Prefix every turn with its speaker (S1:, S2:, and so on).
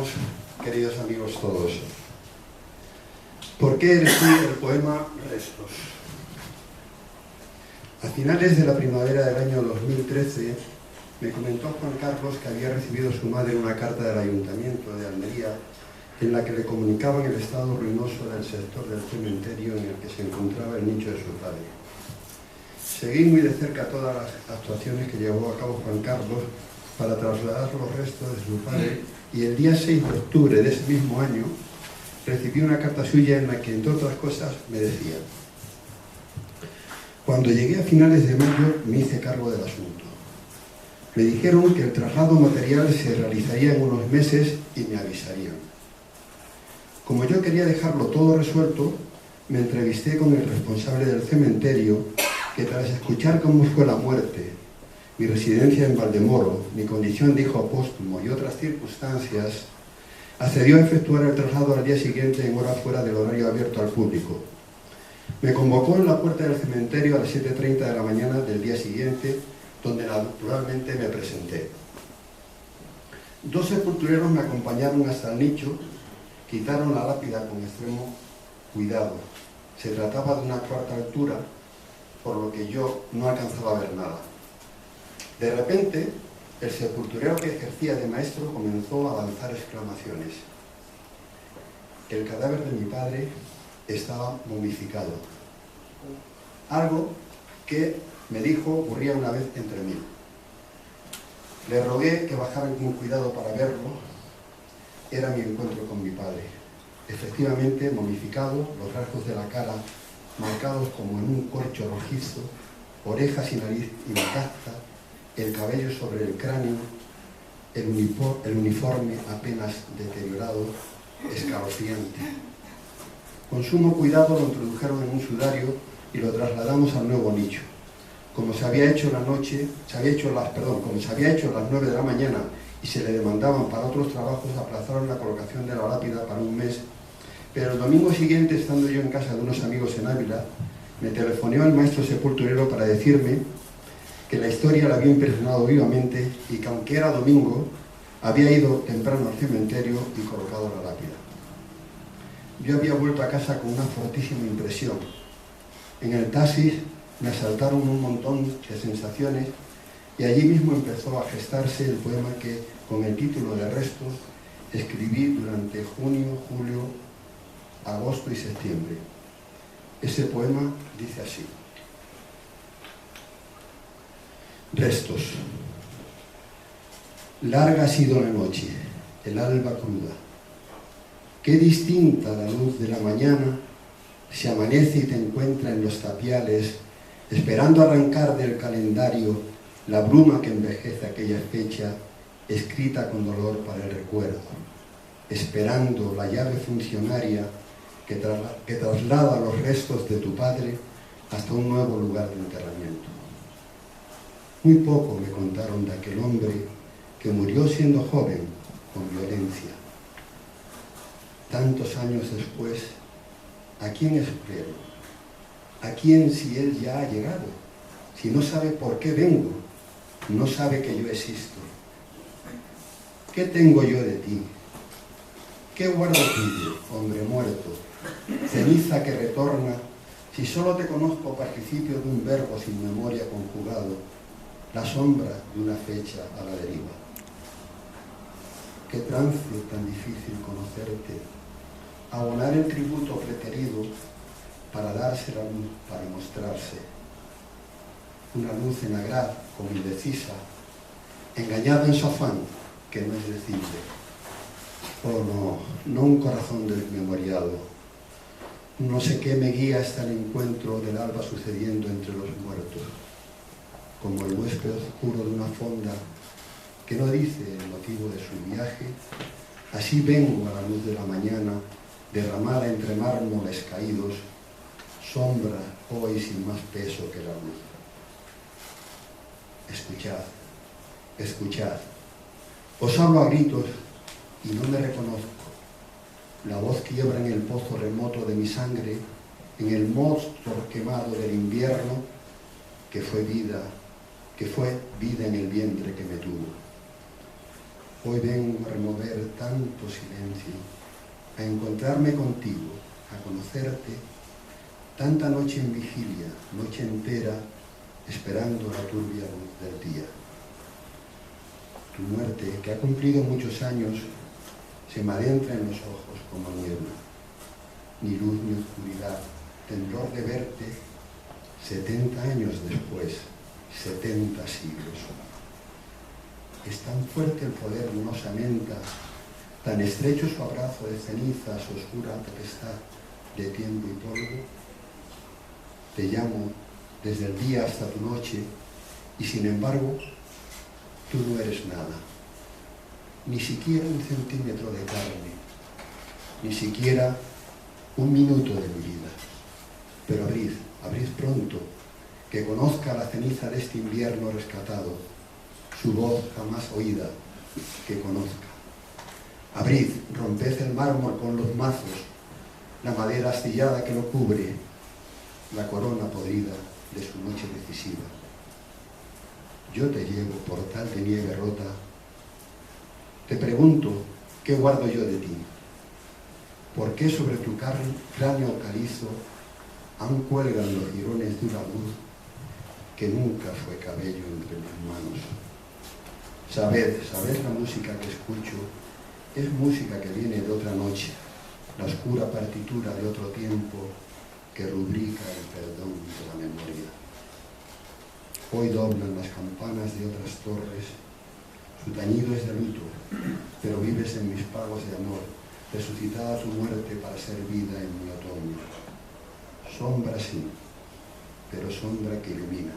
S1: estamos, queridos amigos todos? ¿Por qué elegí el poema Restos? A finales de la primavera del año 2013 me comentó Juan Carlos que había recibido su madre una carta del Ayuntamiento de Almería en la que le comunicaban el estado ruinoso del sector del cementerio en el que se encontraba el nicho de su padre. Seguí muy de cerca todas las actuaciones que llevó a cabo Juan Carlos para trasladar los restos de su padre, y el día 6 de octubre de ese mismo año recibí una carta suya en la que, entre otras cosas, me decía: cuando llegué a finales de mayo me hice cargo del asunto. Me dijeron que el traslado material se realizaría en unos meses y me avisarían. Como yo quería dejarlo todo resuelto, me entrevisté con el responsable del cementerio, que tras escuchar cómo fue la muerte, mi residencia en Valdemoro, mi condición de hijo póstumo y otras circunstancias, accedió a efectuar el traslado al día siguiente en hora fuera del horario abierto al público. Me convocó en la puerta del cementerio a las 7:30 de la mañana del día siguiente, donde naturalmente me presenté. 2 sepultureros me acompañaron hasta el nicho, quitaron la lápida con extremo cuidado. Se trataba de una 4ª altura, por lo que yo no alcanzaba a ver nada. De repente, el sepulturero que ejercía de maestro comenzó a lanzar exclamaciones. El cadáver de mi padre estaba momificado. Algo que, me dijo, ocurría una vez entre 1000. Le rogué que bajaran con cuidado para verlo. Era mi encuentro con mi padre. Efectivamente, momificado, los rasgos de la cara marcados como en un corcho rojizo, orejas y nariz intacta, el cabello sobre el cráneo, el uniforme apenas deteriorado, escalofriante. Con sumo cuidado lo introdujeron en un sudario y lo trasladamos al nuevo nicho. Como se había hecho las 9 de la mañana y se le demandaban para otros trabajos, aplazaron la colocación de la lápida para un mes, pero el domingo siguiente, estando yo en casa de unos amigos en Ávila, me telefoneó el maestro sepulturero para decirme que la historia la había impresionado vivamente y que, aunque era domingo, había ido temprano al cementerio y colocado la lápida. Yo había vuelto a casa con una fortísima impresión. En el taxi me asaltaron un montón de sensaciones y allí mismo empezó a gestarse el poema que, con el título de Restos, escribí durante junio, julio, agosto y septiembre. Ese poema dice así: Restos. Larga ha sido la noche, el alba cruda. Qué distinta la luz de la mañana se amanece y te encuentra en los tapiales, esperando arrancar del calendario la bruma que envejece aquella fecha, escrita con dolor para el recuerdo, esperando la llave funcionaria que traslada los restos de tu padre hasta un nuevo lugar de enterramiento. Muy poco me contaron de aquel hombre que murió siendo joven, con violencia. Tantos años después, ¿a quién espero? ¿A quién, si él ya ha llegado? Si no sabe por qué vengo, no sabe que yo existo. ¿Qué tengo yo de ti? ¿Qué guardo tuyo, hombre muerto? Ceniza que retorna, si solo te conozco participio de un verbo sin memoria conjugado, la sombra de una fecha a la deriva. Qué trance tan difícil conocerte, abonar el tributo preterido para darse la luz, para mostrarse. Una luz en agraz, como indecisa, engañada en su afán, que no es decible. Oh no, no un corazón desmemoriado. No sé qué me guía hasta el encuentro del alba sucediendo entre los muertos, como el huésped oscuro de una fonda que no dice el motivo de su viaje. Así vengo a la luz de la mañana, derramada entre mármoles caídos, sombra hoy sin más peso que la luz. Escuchad, escuchad. Os hablo a gritos y no me reconozco. La voz quiebra en el pozo remoto de mi sangre, en el monstruo quemado del invierno, que fue vida en el vientre que me tuvo. Hoy vengo a remover tanto silencio, a encontrarme contigo, a conocerte, tanta noche en vigilia, noche entera, esperando la turbia luz del día. Tu muerte, que ha cumplido muchos años, se me adentra en los ojos como niebla. Ni luz ni oscuridad, temblor de verte 70 años después, 70 siglos. Es tan fuerte el poder de una osamenta, tan estrecho su abrazo de cenizas, oscura tempestad de tiempo y polvo. Te llamo desde el día hasta tu noche y sin embargo tú no eres nada, ni siquiera un centímetro de carne, ni siquiera un minuto de mi vida. Pero abrid pronto, que conozca la ceniza de este invierno rescatado, su voz jamás oída, que conozca. Abrid, romped el mármol con los mazos, la madera astillada que lo cubre, la corona podrida de su noche decisiva. Yo te llevo, portal de nieve rota, te pregunto, ¿qué guardo yo de ti? ¿Por qué sobre tu cráneo calizo aún cuelgan los jirones de una luz que nunca fue cabello entre mis manos? Sabed la música que escucho, es música que viene de otra noche, la oscura partitura de otro tiempo que rubrica el perdón de la memoria. Hoy doblan las campanas de otras torres, su tañido es de luto, pero vives en mis pagos de amor, resucitada tu muerte para ser vida en mi otoño. Sombra sí, pero sombra que ilumina.